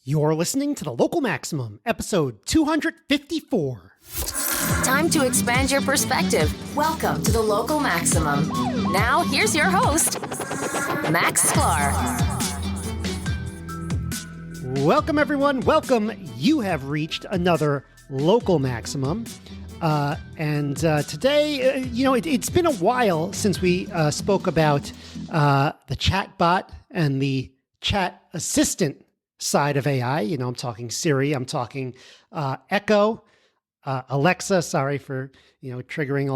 You're listening to The Local Maximum, episode 254. Time to expand your perspective. Welcome to The Local Maximum. Now, here's your host, Max Sklar. Welcome, everyone. Welcome. You have reached another Local Maximum. Today, it's been a while since we spoke about the chat bot and the chat assistant side of AI. I'm talking Siri, I'm talking Echo, Alexa. Sorry for triggering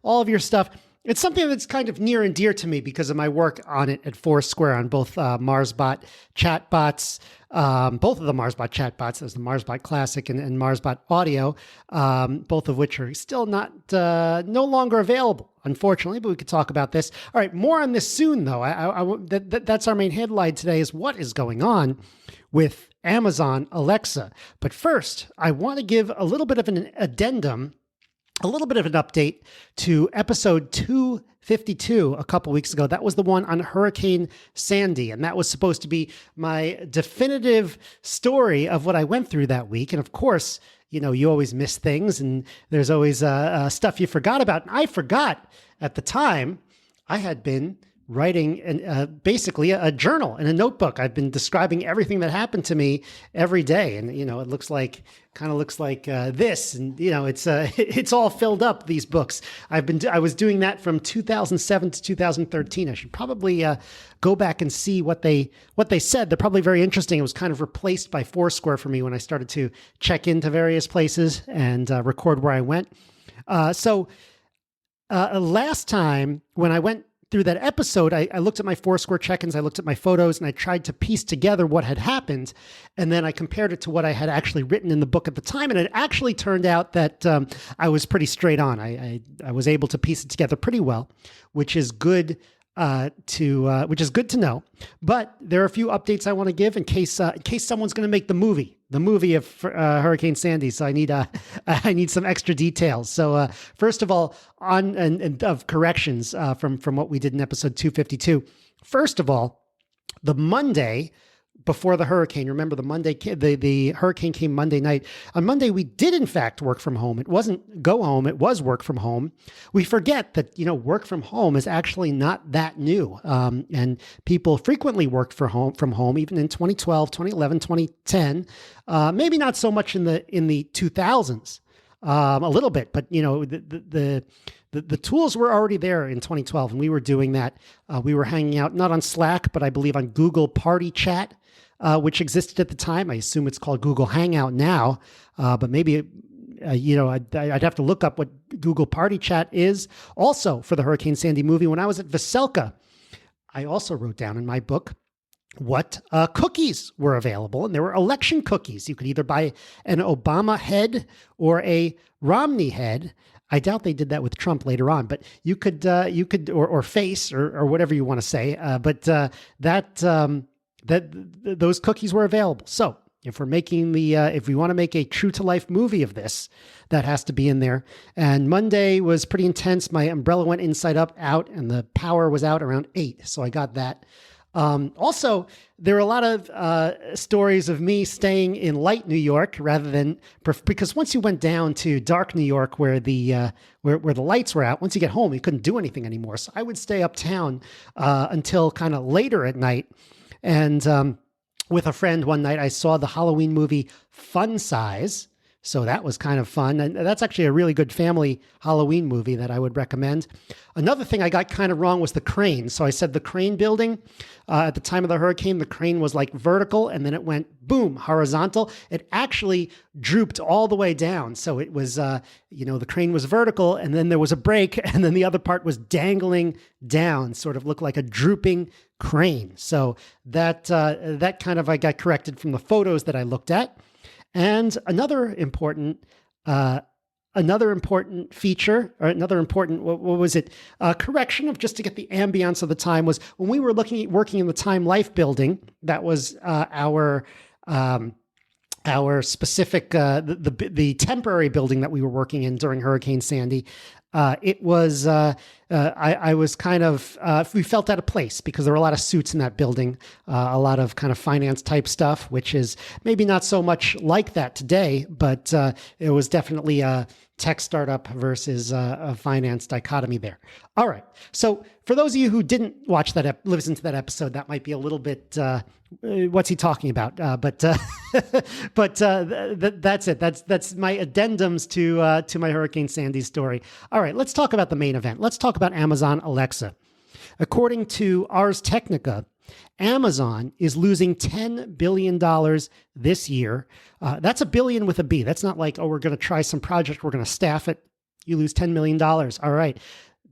all of your stuff. It's something that's kind of near and dear to me because of my work on it at Foursquare on both MarsBot chatbots, both of the MarsBot chatbots. There's the MarsBot Classic and MarsBot Audio, both of which are still no longer available, unfortunately, but we could talk about this. All right, more on this soon, though. That's our main headline today, is what is going on with Amazon Alexa. But first, I want to give a little bit of an addendum, a little bit of an update to episode 252 a couple weeks ago. That was the one on Hurricane Sandy, and that was supposed to be my definitive story of what I went through that week. And of course, you always miss things, and there's always stuff you forgot about. And I forgot at the time. I had been writing basically a journal and a notebook. I've been describing everything that happened to me every day, and it looks like this, and it's all filled up. These books. I was doing that from 2007 to 2013. I should probably go back and see what they said. They're probably very interesting. It was kind of replaced by Foursquare for me when I started to check into various places and record where I went. So last time when I went through that episode, I looked at my Foursquare check-ins, I looked at my photos, and I tried to piece together what had happened. And then I compared it to what I had actually written in the book at the time. And it actually turned out that I was pretty straight on. I was able to piece it together pretty well, which is good to know. But there are a few updates I want to give in case someone's going to make the movie of Hurricane Sandy. So I need some extra details. So first of all, of corrections from what we did in episode 252. First of all, the Monday before the hurricane, remember the hurricane came Monday night. On Monday, we did in fact work from home. It wasn't go home, it was work from home. We forget that, work from home is actually not that new. And people frequently worked from home, even in 2012, 2011, 2010, maybe not so much in the 2000s, a little bit, but the tools were already there in 2012, and we were doing that. We were hanging out, not on Slack, but I believe on Google Party Chat, which existed at the time. I assume it's called Google Hangout now, but maybe, I'd have to look up what Google Party Chat is. Also, for the Hurricane Sandy movie, when I was at Veselka, I also wrote down in my book what cookies were available, and there were election cookies. You could either buy an Obama head or a Romney head. I doubt they did that with Trump later on, but you could or face or whatever you want to say. Those cookies were available. So if we're making if we want to make a true to life movie of this, that has to be in there. And Monday was pretty intense. My umbrella went inside out, and the power was out around 8. So I got that. Also, there are a lot of stories of me staying in light New York rather than because once you went down to dark New York where the lights were out, once you get home, you couldn't do anything anymore. So I would stay uptown until kind of later at night. And with a friend one night, I saw the Halloween movie Fun Size. So that was kind of fun. And that's actually a really good family Halloween movie that I would recommend. Another thing I got kind of wrong was the crane. So I said the crane building, at the time of the hurricane, the crane was like vertical, and then it went boom, horizontal. It actually drooped all the way down. So it was, the crane was vertical, and then there was a break, and then the other part was dangling down, sort of looked like a drooping crane. So that kind of, I got corrected from the photos that I looked at. And another important feature, or another important, what was it? Correction of just to get the ambiance of the time was when we were working in the Time Life building. That was our specific, the temporary building that we were working in during Hurricane Sandy. It was, I was kind of, we felt out of place because there were a lot of suits in that building, a lot of kind of finance type stuff, which is maybe not so much like that today, but it was definitely a tech startup versus a finance dichotomy there. All right. So for those of you who didn't watch that, listen to that episode, that might be a little bit, what's he talking about? But that's it. That's my addendums to my Hurricane Sandy story. All right, let's talk about the main event. Let's talk about Amazon Alexa. According to Ars Technica, Amazon is losing $10 billion this year. That's a billion with a B. That's not like, oh, we're going to try some project, we're going to staff it. You lose $10 million. All right. $1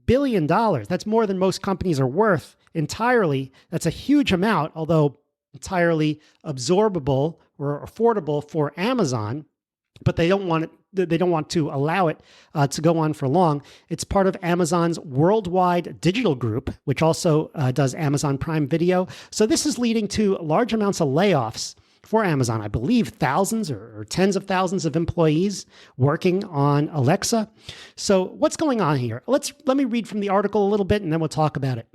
billion. That's more than most companies are worth entirely. That's a huge amount, although entirely absorbable or affordable for Amazon, but they don't want it. They don't want to allow it to go on for long. It's part of Amazon's worldwide digital group, which also does Amazon Prime Video. So this is leading to large amounts of layoffs for Amazon. I believe thousands or tens of thousands of employees working on Alexa. So what's going on here? Let me read from the article a little bit, and then we'll talk about it.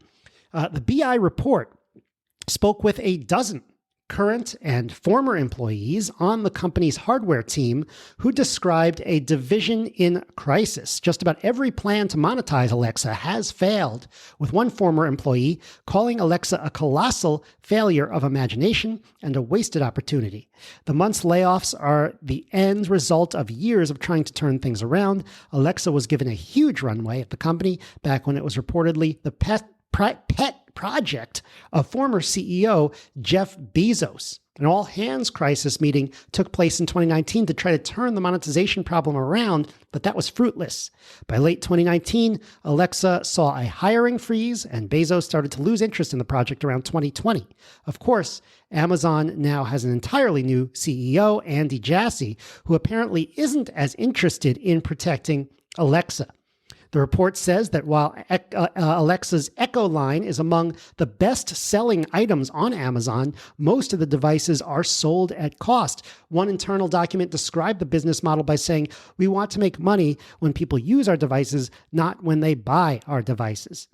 The BI report spoke with a dozen current and former employees on the company's hardware team who described a division in crisis. Just about every plan to monetize Alexa has failed, with one former employee calling Alexa a colossal failure of imagination and a wasted opportunity. The month's layoffs are the end result of years of trying to turn things around. Alexa was given a huge runway at the company back when it was reportedly the pet project of former CEO Jeff Bezos. An all-hands crisis meeting took place in 2019 to try to turn the monetization problem around, but that was fruitless. By late 2019, Alexa saw a hiring freeze, and Bezos started to lose interest in the project around 2020. Of course, Amazon now has an entirely new CEO, Andy Jassy, who apparently isn't as interested in protecting Alexa. The report says that while Alexa's Echo line is among the best-selling items on Amazon, most of the devices are sold at cost. One internal document described the business model by saying, "We want to make money when people use our devices, not when they buy our devices."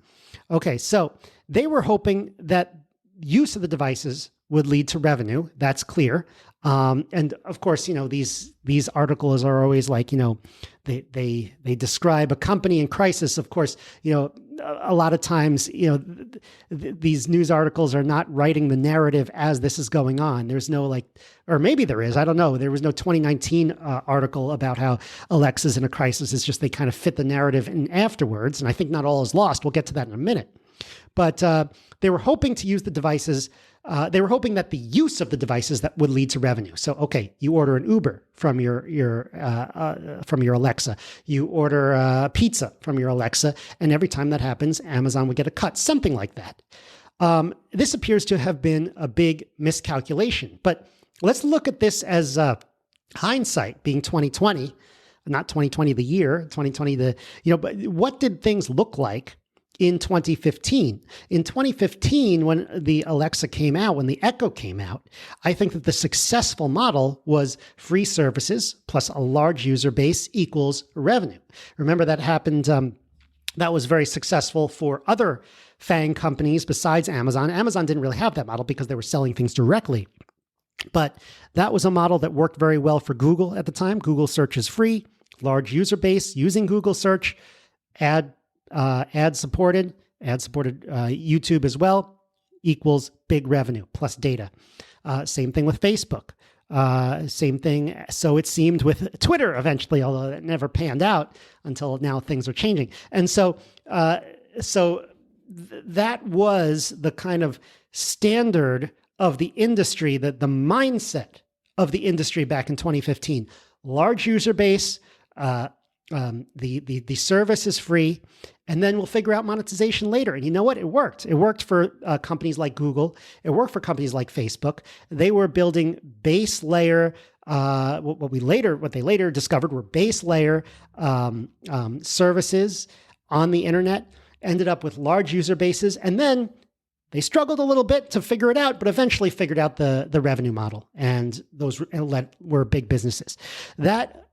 Okay, so they were hoping that use of the devices would lead to revenue. That's clear. And of course, these articles are always like, they describe a company in crisis. Of course, a lot of times, these news articles are not writing the narrative as this is going on. There's no or maybe there is, I don't know. There was no 2019 article about how Alexa's in a crisis. It's just they kind of fit the narrative in afterwards. And I think not all is lost. We'll get to that in a minute. But they were hoping to use the devices. They were hoping that the use of the devices that would lead to revenue. So, okay, you order an Uber from your Alexa. You order pizza from your Alexa, and every time that happens, Amazon would get a cut, something like that. This appears to have been a big miscalculation. But let's look at this as hindsight being 2020, not 2020 the year, 2020 but what did things look like in 2015? In 2015, when the Alexa came out, when the Echo came out, I think that the successful model was free services plus a large user base equals revenue. Remember that happened, that was very successful for other FAANG companies besides Amazon. Amazon didn't really have that model because they were selling things directly. But that was a model that worked very well for Google at the time. Google search is free, large user base using Google search, ad supported YouTube as well equals big revenue plus data. Same thing with Facebook. Same thing. So it seemed with Twitter eventually, although it never panned out until now things are changing. And so that was the kind of standard of the industry, the mindset of the industry back in 2015. Large user base, the service is free, and then we'll figure out monetization later. And you know what? It worked. It worked for companies like Google. It worked for companies like Facebook. They were building base layer. What they later discovered were base layer services on the internet. Ended up with large user bases, and then they struggled a little bit to figure it out, but eventually figured out the revenue model, and those were big businesses. That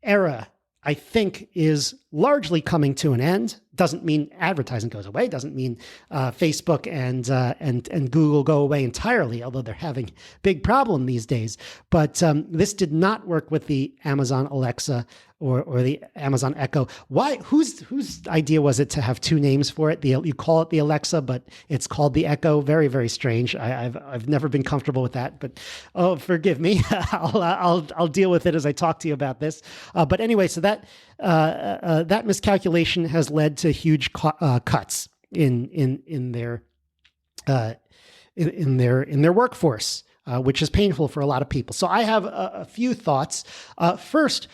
era, I think, is largely coming to an end. Doesn't mean advertising goes away. Doesn't mean Facebook and Google go away entirely, although they're having big problem these days. But this did not work with the Amazon Alexa or the Amazon Echo. Why? Whose idea was it to have two names for it? You call it the Alexa, but it's called the Echo. Very, very strange. I've never been comfortable with that. But forgive me. I'll deal with it as I talk to you about this. But anyway, so that miscalculation has led to huge cuts in their workforce, which is painful for a lot of people. So I have a few thoughts. First,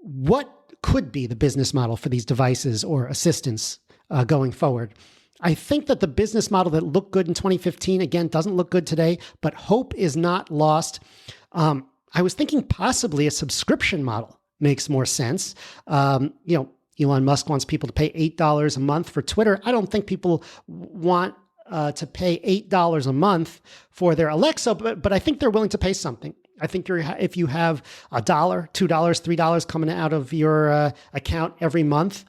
what could be the business model for these devices or assistants going forward? I think that the business model that looked good in 2015, again, doesn't look good today, but hope is not lost. I was thinking possibly a subscription model makes more sense. Elon Musk wants people to pay $8 a month for Twitter. I don't think people want to pay $8 a month for their Alexa, but I think they're willing to pay something. I think if you have $1, $2, $3 coming out of your account every month,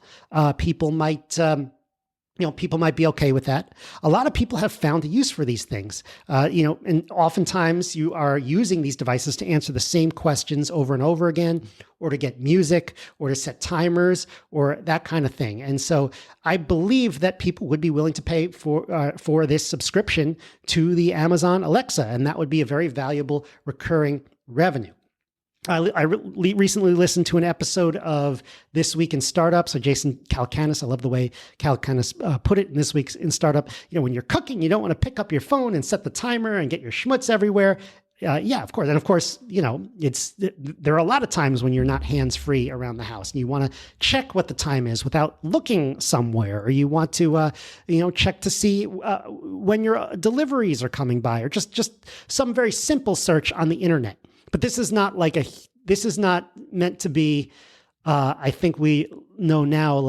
people might be okay with that. A lot of people have found a use for these things, and oftentimes you are using these devices to answer the same questions over and over again, or to get music, or to set timers, or that kind of thing. And so I believe that people would be willing to pay for this subscription to the Amazon Alexa, and that would be a very valuable recurring revenue. I recently listened to an episode of This Week in Startups. So Jason Calacanis, I love the way Calacanis put it in This Week in Startup. When you're cooking, you don't want to pick up your phone and set the timer and get your schmutz everywhere. Of course. And of course, there are a lot of times when you're not hands-free around the house and you want to check what the time is without looking somewhere, or you want to, check to see when your deliveries are coming by, or just some very simple search on the internet. But this is not meant to be, I think we know now,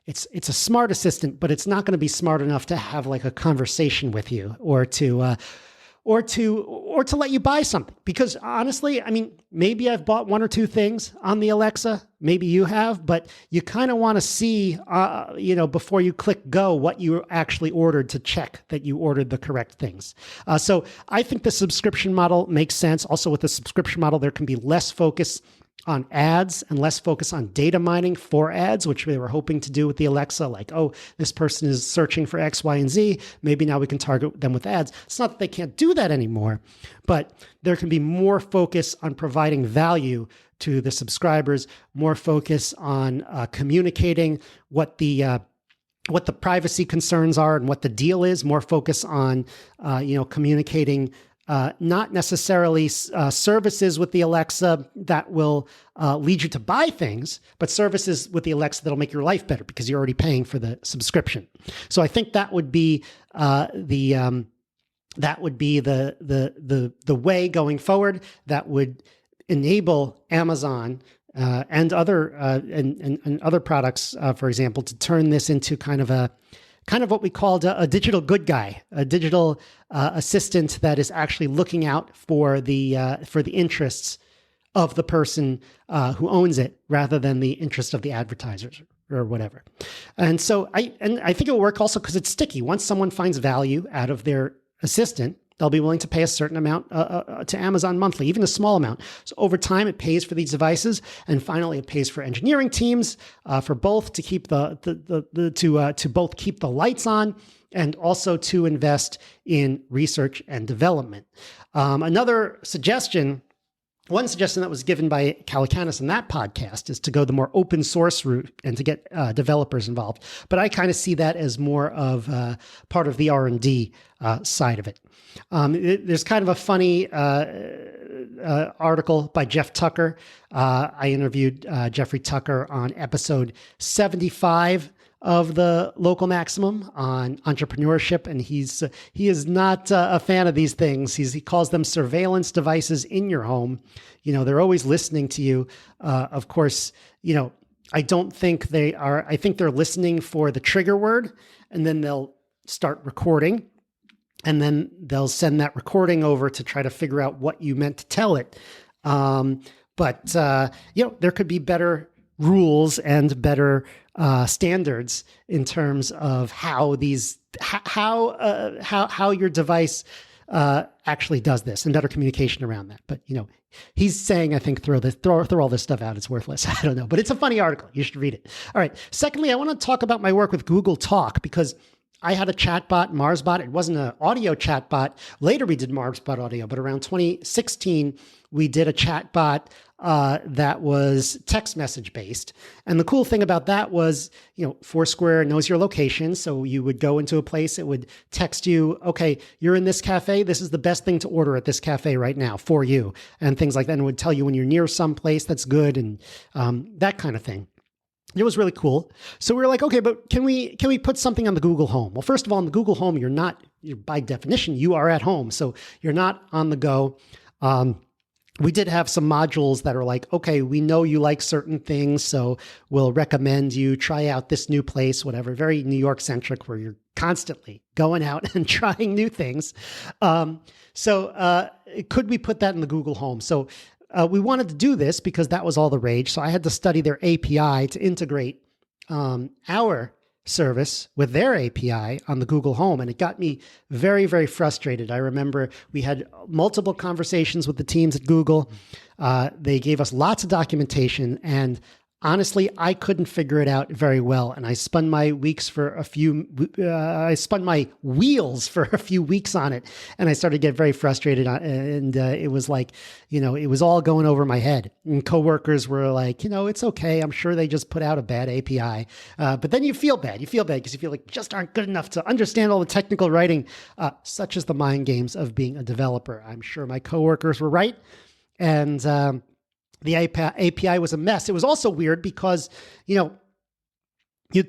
it's a smart assistant, but it's not going to be smart enough to have like a conversation with you, or to let you buy something. Because honestly, maybe I've bought one or two things on the Alexa, maybe you have, but you kind of want to see, before you click go, what you actually ordered, to check that you ordered the correct things. So I think the subscription model makes sense. Also, with the subscription model, there can be less focus on ads and less focus on data mining for ads, which they were hoping to do with the Alexa. Like, oh, this person is searching for X, Y, and Z. Maybe now we can target them with ads. It's not that they can't do that anymore, but there can be more focus on providing value to the subscribers, more focus on communicating what the privacy concerns are and what the deal is, more focus on, communicating not necessarily services with the Alexa that will lead you to buy things, but services with the Alexa that'll make your life better because you're already paying for the subscription. So I think that would be the way going forward that would enable Amazon and other products, for example, to turn this into kind of what we called a digital good guy, a digital assistant that is actually looking out for the interests of the person who owns it, rather than the interest of the advertisers or whatever. And so I think it will work also because it's sticky. Once someone finds value out of their assistant, they'll be willing to pay a certain amount to Amazon monthly, even a small amount. So over time, it pays for these devices, and finally, it pays for engineering teams for both to keep to both keep the lights on, and also to invest in research and development. One suggestion that was given by Calacanis in that podcast is to go the more open source route and to get developers involved. But I kind of see that as more of part of the R&D side of it. There's kind of a funny article by Jeff Tucker. I interviewed Jeffrey Tucker on episode 75 of the Local Maximum on entrepreneurship, and he is not a fan of these things. He calls them surveillance devices in your home. They're always listening to you. Of course, I don't think they are. I think they're listening for the trigger word, and then they'll start recording, and then they'll send that recording over to try to figure out what you meant to tell it. But there could be better rules and better standards in terms of how your device actually does this, and better communication around that. But he's saying, I think, throw all this stuff out. It's worthless. I don't know, but it's a funny article. You should read it. All right. Secondly, I want to talk about my work with Google Talk, because I had a chatbot, MarsBot. It wasn't an audio chatbot. Later, we did MarsBot audio, but around 2016, we did a chatbot that was text message based. And the cool thing about that was, Foursquare knows your location. So you would go into a place, it would text you, okay, you're in this cafe. This is the best thing to order at this cafe right now for you, and things like that. And it would tell you when you're near some place that's good, and that kind of thing. It was really cool. So we were like, okay, but can we put something on the Google Home? Well, first of all, on the Google Home, you're by definition, you are at home. So you're not on the go. We did have some modules that are like, okay, we know you like certain things, so we'll recommend you try out this new place, whatever. Very New York centric, where you're constantly going out and trying new things. So could we put that in the Google Home? So we wanted to do this because that was all the rage. So I had to study their API to integrate our service with their API on the Google Home. And it got me very, very frustrated. I remember we had multiple conversations with the teams at Google. They gave us lots of documentation, and honestly, I couldn't figure it out very well. And I spun my wheels for a few weeks on it. And I started to get very frustrated. And it was like, it was all going over my head. And coworkers were like, it's okay. I'm sure they just put out a bad API. But then you feel bad. You feel bad because you feel like you just aren't good enough to understand all the technical writing, such as the mind games of being a developer. I'm sure my coworkers were right. And the API was a mess. It was also weird because, you'd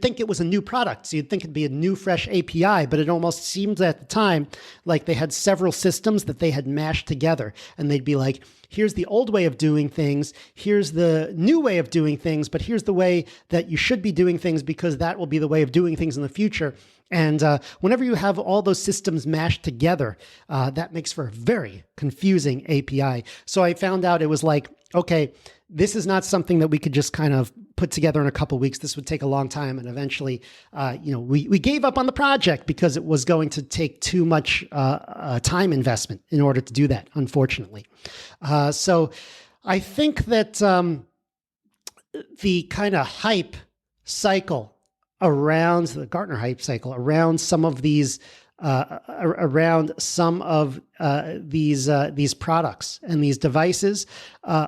think it was a new product. So you'd think it'd be a new, fresh API, but it almost seemed at the time like they had several systems that they had mashed together. And they'd be like, here's the old way of doing things. Here's the new way of doing things, but here's the way that you should be doing things, because that will be the way of doing things in the future. And whenever you have all those systems mashed together, that makes for a very confusing API. So I found out it was like, okay, this is not something that we could just kind of put together in a couple of weeks. This would take a long time. And eventually, we gave up on the project because it was going to take too much time investment in order to do that, unfortunately. So I think that the kind of hype cycle around the Gartner hype cycle around some of these these products and these devices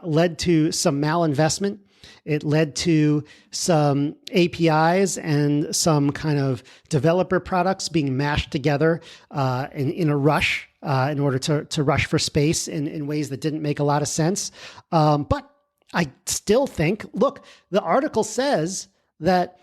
led to some malinvestment. It led to some APIs and some kind of developer products being mashed together in a rush in order to rush for space in ways that didn't make a lot of sense. But I still think, look, the article says that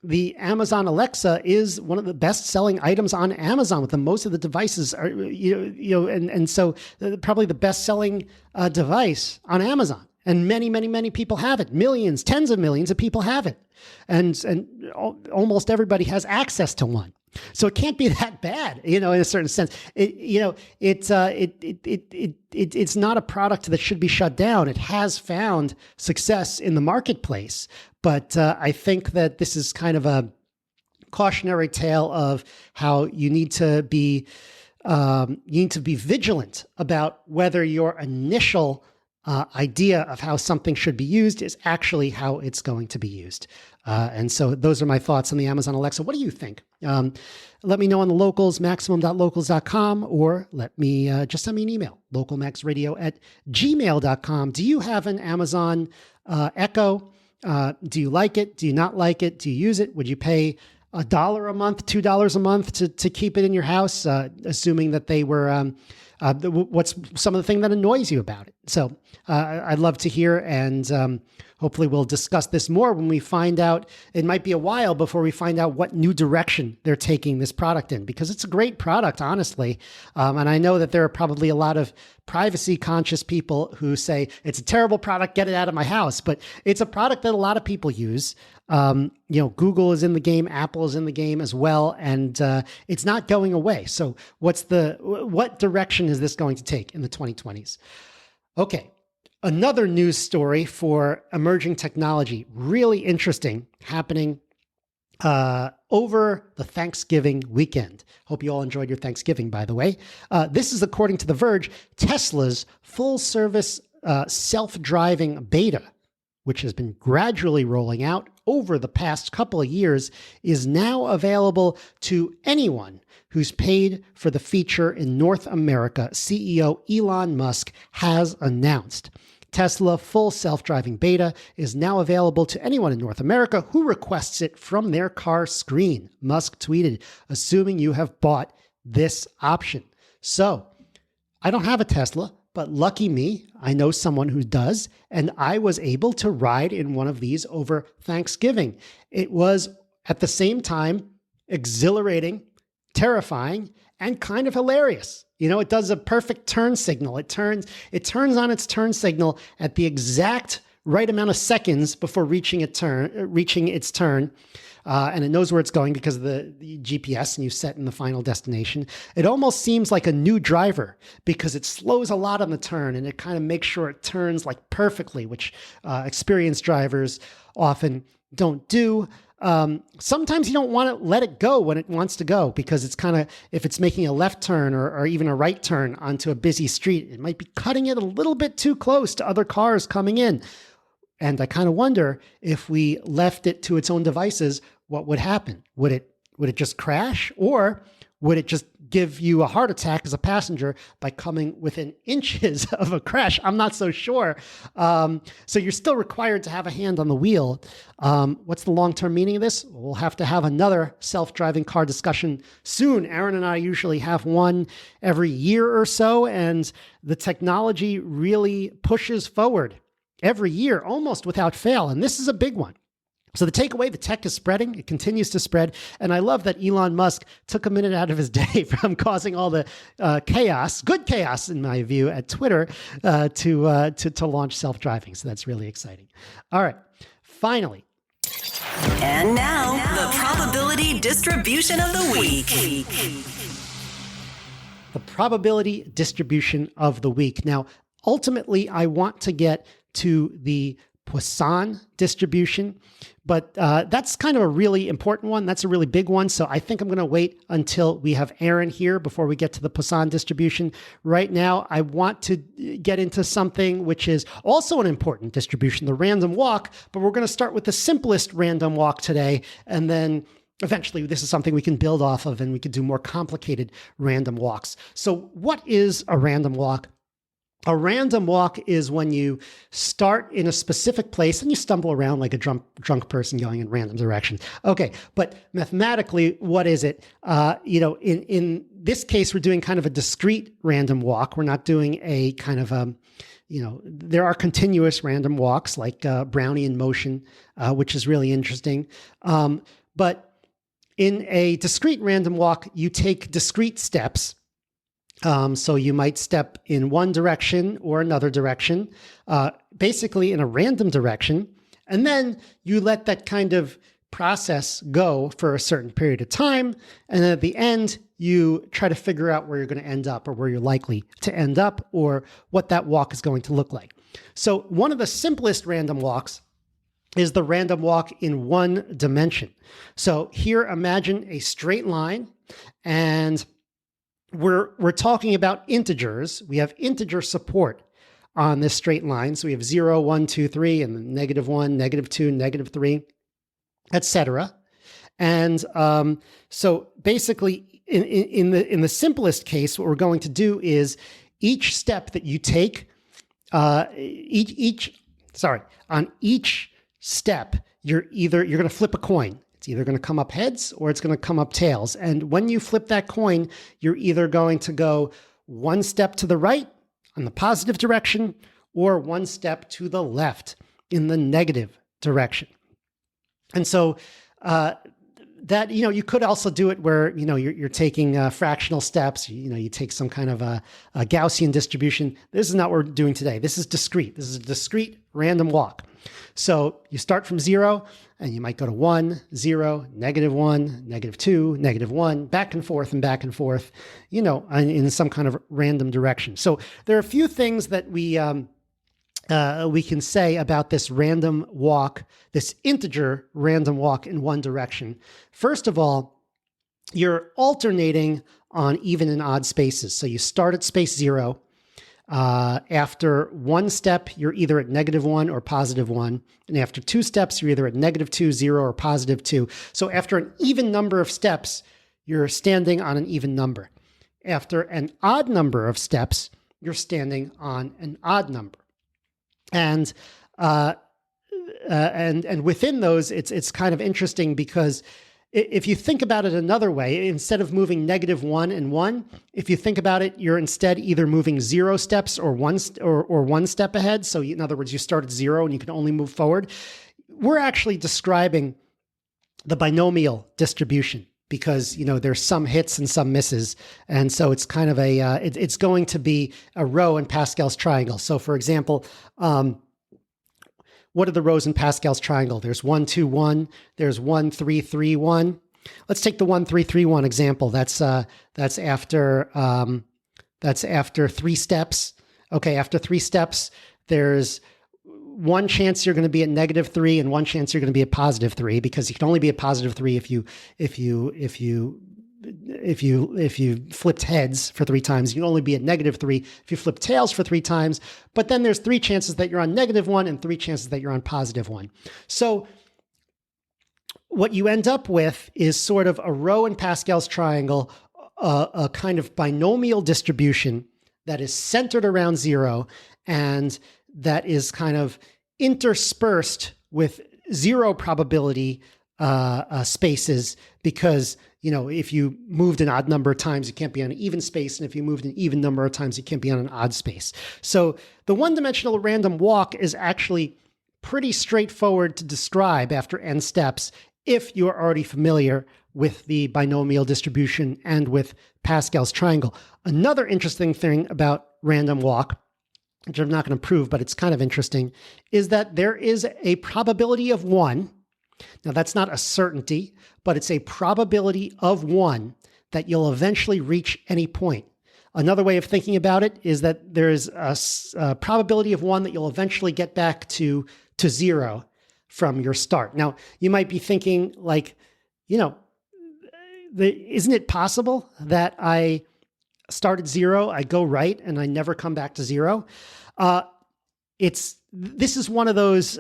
the Amazon Alexa is one of the best-selling items on Amazon. With most of the devices are, and so probably the best-selling device on Amazon. And many, many, many people have it. Millions, tens of millions of people have it, and almost everybody has access to one. So it can't be that bad, in a certain sense. It's not a product that should be shut down. It has found success in the marketplace, but I think that this is kind of a cautionary tale of how you need to be vigilant about whether your initial idea of how something should be used is actually how it's going to be used. And so those are my thoughts on the Amazon Alexa. What do you think? Let me know on the locals, maximum.locals.com, or let me just send me an email, localmaxradio@gmail.com. Do you have an Amazon Echo? Do you like it? Do you not like it? Do you use it? Would you pay $1 a month, $2 a month to keep it in your house, assuming that they were what's some of the thing that annoys you about it? So I'd love to hear, and hopefully we'll discuss this more when we find out. It might be a while before we find out what new direction they're taking this product in, because it's a great product, honestly. And I know that there are probably a lot of privacy conscious people who say it's a terrible product, get it out of my house. But it's a product that a lot of people use. Google is in the game, Apple is in the game as well, and it's not going away. So what direction is this going to take in the 2020s? Okay. Another news story for emerging technology, really interesting, happening over the Thanksgiving weekend. Hope you all enjoyed your Thanksgiving, by the way. This is according to The Verge. Tesla's full-service self-driving beta, which has been gradually rolling out over the past couple of years, is now available to anyone who's paid for the feature in North America, CEO Elon Musk has announced. Tesla full self-driving beta is now available to anyone in North America who requests it from their car screen, Musk tweeted, assuming you have bought this option. So, I don't have a Tesla, but lucky me, I know someone who does, and I was able to ride in one of these over Thanksgiving. It was, at the same time, exhilarating, terrifying, and kind of hilarious. You know, it does a perfect turn signal. It turns on its turn signal at the exact right amount of seconds before reaching its turn. And it knows where it's going because of the GPS, and you set in the final destination. It almost seems like a new driver because it slows a lot on the turn, and it kind of makes sure it turns like perfectly, which experienced drivers often don't do. Sometimes you don't want to let it go when it wants to go because it's kind of, if it's making a left turn or even a right turn onto a busy street, it might be cutting it a little bit too close to other cars coming in. And I kind of wonder if we left it to its own devices, what would happen? Would it just crash, or would it just give you a heart attack as a passenger by coming within inches of a crash? I'm not so sure. So you're still required to have a hand on the wheel. What's the long-term meaning of this? We'll have to have another self-driving car discussion soon. Aaron and I usually have one every year or so, and the technology really pushes forward every year, almost without fail. And this is a big one. So the takeaway, the tech is spreading. It continues to spread. And I love that Elon Musk took a minute out of his day from causing all the chaos, good chaos in my view, at Twitter to launch self-driving. So that's really exciting. All right. Finally. And now, the probability distribution of the week. The probability distribution of the week. Now, ultimately, I want to get to the Poisson distribution, but that's kind of a really important one. That's a really big one. So I think I'm going to wait until we have Aaron here before we get to the Poisson distribution. Right now, I want to get into something which is also an important distribution, the random walk, but we're going to start with the simplest random walk today. And then eventually this is something we can build off of, and we can do more complicated random walks. So what is a random walk? A random walk is when you start in a specific place and you stumble around like a drunk person going in random directions. Okay, but mathematically, what is it? In this case, we're doing kind of a discrete random walk. We're not doing a kind of there are continuous random walks like Brownian motion, which is really interesting. But in a discrete random walk, you take discrete steps. So you might step in one direction or another direction, basically in a random direction, and then you let that kind of process go for a certain period of time. And then at the end, you try to figure out where you're going to end up, or where you're likely to end up, or what that walk is going to look like. So one of the simplest random walks is the random walk in one dimension. So here, imagine a straight line, and we're talking about integers. We have integer support on this straight line. So we have 0, 1, 2, 3, and then -1, -2, -3, etc. And so basically, in the simplest case, what we're going to do is each step that you take, on each step, you're going to flip a coin. It's either going to come up heads or it's going to come up tails. And when you flip that coin, you're either going to go one step to the right in the positive direction, or one step to the left in the negative direction. And so that, you could also do it where, you're taking fractional steps. You take some kind of a Gaussian distribution. This is not what we're doing today. This is discrete. This is a discrete random walk. So you start from 0, and you might go to 1, 0, -1, -2, -1, back and forth and back and forth, in some kind of random direction. So there are a few things that we we can say about this random walk, this integer random walk in one direction. First of all, you're alternating on even and odd spaces. So you start at space 0. After one step, you're either at -1 or +1. And after 2 steps, you're either at -2, 0, or +2. So after an even number of steps, you're standing on an even number. After an odd number of steps, you're standing on an odd number. And within those, it's kind of interesting because if you think about it another way, instead of moving -1 and 1, if you think about it, you're instead either moving 0 steps or one step ahead. So in other words, you start at 0 and you can only move forward. We're actually describing the binomial distribution because, there's some hits and some misses. And so it's kind of it's going to be a row in Pascal's triangle. So for example, what are the rows in Pascal's triangle? There's 1, 2, 1. There's 1, 3, 3, 1. Let's take the 1, 3, 3, 1 example. That's after 3 steps. Okay, after 3 steps, there's one chance you're going to be at -3 and one chance you're going to be at +3 because you can only be at +3 if you flipped heads for 3 times. You can only be at -3 if you flip tails for 3 times. But then there's 3 chances that you're on -1 and 3 chances that you're on +1. So what you end up with is sort of a row in Pascal's triangle, a kind of binomial distribution that is centered around 0 and that is kind of interspersed with 0 probability spaces because, if you moved an odd number of times, you can't be on an even space. And if you moved an even number of times, you can't be on an odd space. So the one-dimensional random walk is actually pretty straightforward to describe after n steps if you are already familiar with the binomial distribution and with Pascal's triangle. Another interesting thing about random walk, which I'm not going to prove, but it's kind of interesting, is that there is a probability of 1. Now, that's not a certainty, but it's a probability of 1 that you'll eventually reach any point. Another way of thinking about it is that there's a probability of 1 that you'll eventually get back to 0 from your start. Now, you might be thinking like, isn't it possible that I start at 0, I go right, and I never come back to 0? This is one of those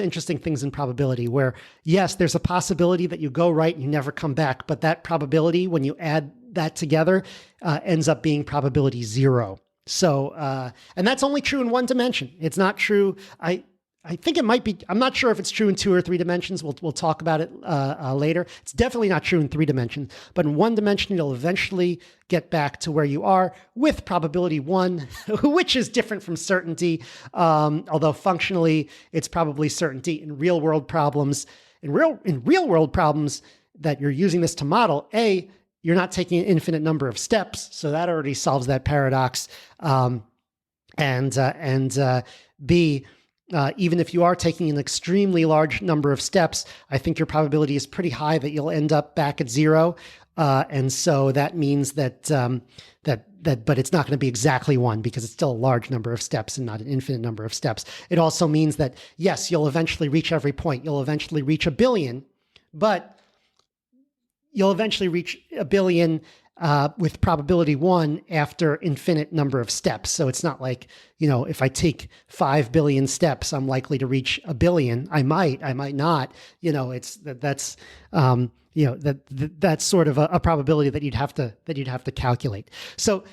interesting things in probability where, yes, there's a possibility that you go right and you never come back, but that probability, when you add that together, ends up being probability 0. So, and that's only true in one dimension. It's not true. I think it might be, I'm not sure if it's true in 2 or 3 dimensions. We'll talk about it later. It's definitely not true in 3 dimensions, but in 1 dimension, you'll eventually get back to where you are with probability 1, which is different from certainty. Although functionally, it's probably certainty in real world problems. In real world problems that you're using this to model, A, you're not taking an infinite number of steps. So that already solves that paradox. And B, even if you are taking an extremely large number of steps, I think your probability is pretty high that you'll end up back at 0. And so that means that but it's not going to be exactly 1 because it's still a large number of steps and not an infinite number of steps. It also means that, yes, you'll eventually reach every point. You'll eventually reach 1 billion, but you'll eventually reach 1 billion with probability 1 after infinite number of steps. So it's not like, if I take 5 billion steps, I'm likely to reach 1 billion. I might not, that's sort of a probability that you'd have to calculate. So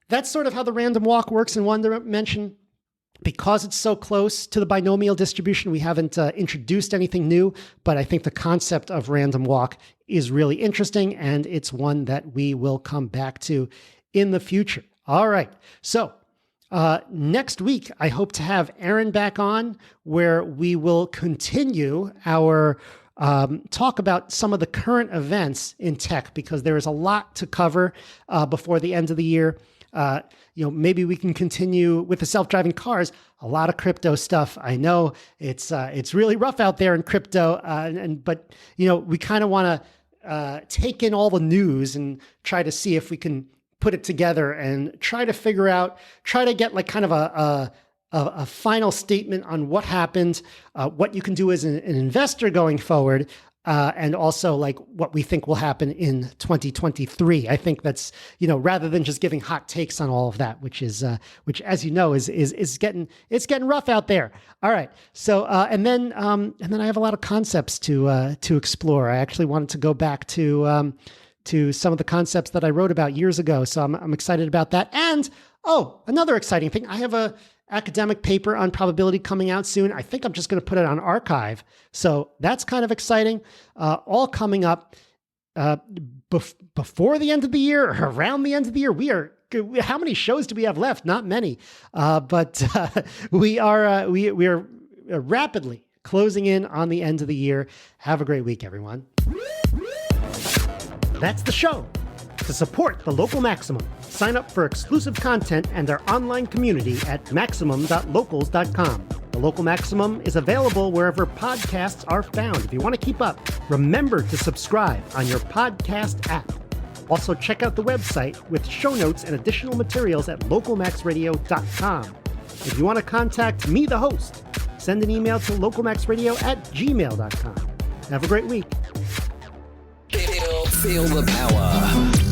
that's sort of how the random walk works in one dimension. Because it's so close to the binomial distribution, we haven't introduced anything new, but I think the concept of random walk is really interesting, and it's one that we will come back to in the future. All right. So next week, I hope to have Aaron back on, where we will continue our talk about some of the current events in tech, because there is a lot to cover before the end of the year. Maybe we can continue with the self-driving cars. A lot of crypto stuff. I know it's really rough out there in crypto, but we kind of want to take in all the news and try to see if we can put it together and try to get like kind of a final statement on what happened, what you can do as an investor going forward, and also like what we think will happen in 2023. I think that's, rather than just giving hot takes on all of that, which as you know is getting rough out there. All right. So and then I have a lot of concepts to explore. I actually wanted to go back to some of the concepts that I wrote about years ago. So I'm excited about that. And another exciting thing, I have a academic paper on probability coming out soon. I think I'm just going to put it on archive. So that's kind of exciting. All coming up before the end of the year, or around the end of the year. How many shows do we have left? Not many. But we are rapidly closing in on the end of the year. Have a great week, everyone. That's the show. To support the Local Maximum, sign up for exclusive content and our online community at maximum.locals.com. The Local Maximum is available wherever podcasts are found. If you want to keep up, remember to subscribe on your podcast app. Also, check out the website with show notes and additional materials at localmaxradio.com. If you want to contact me, the host, send an email to localmaxradio@gmail.com. Have a great week. Feel the power.